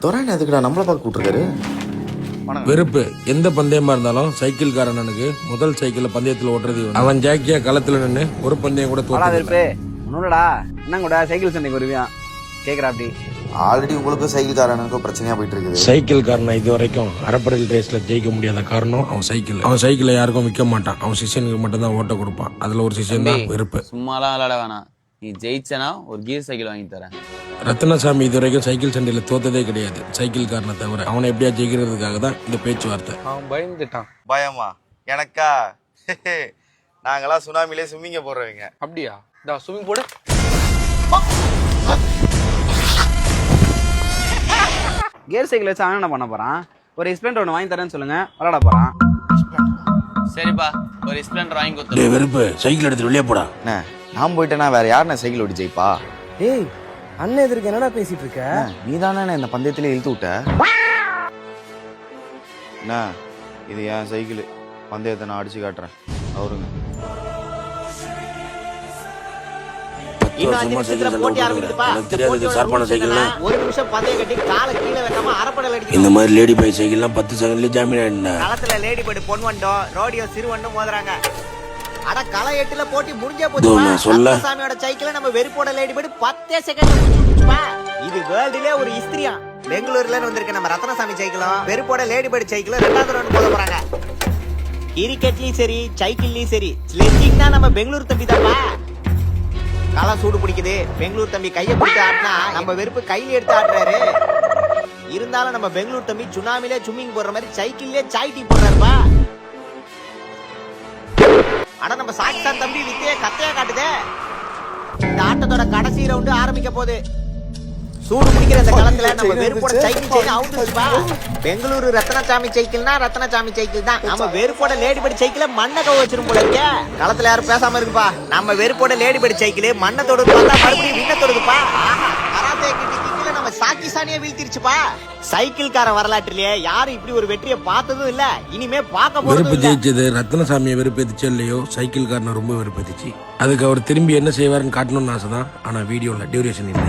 துறையன் எதுக்குடா நம்மள பார்க்க கூட்டிருக்காரு? வெறுப்பு. எந்த பந்தயமா இருந்தாலும் சைக்கிள்காரனுக்கு முதல் சைக்கிள்ல பந்தயத்துல ஓட்டுறது அவன் ஜாக்கியா களத்துல நின்று ஒரு பந்தயம் கூட வெறுப்பு ஒன்னுடா என்ன கூட சைக்கிள் சண்டைக்கு வருவியான் கேக்குறா அப்படி. ஆல்ரெடி உங்களுக்கும் சைக்கிள்காரனுக்கும் பிரச்சனையா போயிட்டு இருக்குது. சைக்கிள்காரனை இது வரைக்கும் அரைப்படல் ரேஸ்ல ஜெயிக்க முடியாத காரணம் அவன் சைக்கிள் யாருக்கும் விற்க மாட்டான். அவன் சிஷியனுக்கு மட்டும் தான் ஓட்ட கொடுப்பான். அதுல ஒரு சிஷியன் தான் வெறுப்பு. சும்மாலாம் விளையாட வேணாம். நீ ஜெயிச்சனா ஒரு கீர் சைக்கிள் வாங்கி தரேன். ரத்னசாமி இது வரைக்கும் சைக்கிள் சண்டையில தோத்ததே கிடையாது சைக்கிள்காரனை தவிர. அவனை எப்படியா ஜெயிக்கிறதுக்காக தான் இந்த பேச்சுவார்த்தை. அவன் பயந்துட்டான். பயமா எனக்கா? நாங்களாம் சுனாமிலே ஸ்விம்மிங்க போடுறவங்க. அப்படியா? ஸ்விம்மிங் போடு. கியர் சைக்கிள் வச்சு அவன் என்ன பண்ண போறான்? ஒரு ஸ்ப்ளெண்டர் ஒன்று வாங்கி தரேன்னு சொல்லுங்க, விளையாட போறான். சரிப்பா, ஒரு ஸ்ப்ளெண்டர் வாங்கி கொடுத்து. வெறுப்பு, சைக்கிள் எடுத்து வெளியே போடா. நான் போயிட்டேன்னா வேற யாருன்னா சைக்கிள் ஓடி ஜெயிப்பா? ஏய் அண்ணன் எதிர்க்கு என்னடா பேசிட்டு இருக்க? நீ தானே இந்த பந்தயத்திலே இழுத்து விட்ட. என்ன இது என் சைக்கிள், பந்தயத்தை நான் அடிச்சு காட்டுறேன். அவருங்க இந்த மாதிரி லேடி பை சைக்கிள்லாம் 10 செகண்ட்ல ஜாமீன் ஆயிடுனா. களத்துல லேடி பேர்டு பொன் வண்டோம் ரோடியோ சிறு வண்டும் மோதுறாங்க. அட கள 8ல போட்டி முடிஞ்சே போச்சு. சாமியோட சைக்கிள நம்ம வெறுப்போட லேடி பேர்டு 10 செகண்ட்ல முடிச்சுப்பா. இது வேர்ல்டுலயே ஒரு ஹிஸ்டரியா. பெங்களூர்ல இருந்து வந்திருக்க நம்ம ரத்னசாமி சைக்கிளும் வெறுப்போட லேடி பேர்டு சைக்கிளும் ரெண்டாவது ரவுண்ட் போட போறாங்க. கிரிக்கெட்லயும் சரி சைக்கிள்லயும் சரி ஸ்லெட்ஜிங் தான் நம்ம பெங்களூர் தம்பி தான்ப்பா. களம் சூடு பிடிக்குது. பெங்களூர் தம்பி கையை பிடித்து ஆட்டினா நம்ம வெறுப்பு கையில எடுத்து ஆடுறாரு. இருந்தாலும் நம்ம பெங்களூர் தம்பி சுனாமிலே சும்மிங் போடுற மாதிரி சைக்கிள்லயே சாய் டீ போடுறாருப்பா. ஆனா நம்ம சாக்சான் தம்பி வித்தைய கத்தையா காட்டுதே. இந்த ஆட்டத்தோட கடைசி ரவுண்டு ஆரம்பிக்க போகுது. சூடு பிடிக்கிற இந்த களத்துல நம்ம வெறுப்போட சைக்கிள் செயின் அவுட்டுச்சுப்பா. பெங்களூரு ரத்னசாமி சைக்கிள்னா ரத்னசாமி சைக்கிள் தான். நம்ம வெறுப்போட லேடிபடி சைக்கிள மண்ணை கவ வச்சிரும் போல இருக்க. களத்துல யாரும் பேசாம இருக்குப்பா. நம்ம வெறுப்போட லேடிபடி சைக்கிள் மண்ணை தொடுது பார்த்தா மறுபடியும் விண்ண தொடுதுப்பா. கராத்தே கிட்டில நம்ம சாக்கி சானியா வீழ்த்திருச்சுப்பா. சைக்கிள்கார வரலாற்றிலேயே யாரும் இப்படி ஒரு வெற்றியை பார்த்ததும் இல்ல, இனிமே பார்க்க போறதும் இல்ல. ஜெயிச்சது ரத்னசாமியை வெறுப்பேத்துச்சு இல்லையோ, சைக்கிள்காரனை ரொம்ப வெறுப்பேத்துச்சு. அதுக்கு அவர் திரும்பி என்ன செய்வாருன்னு காட்டணும்னு ஆசைதான். ஆனா வீடியோல டியூரேஷன் இல்லை.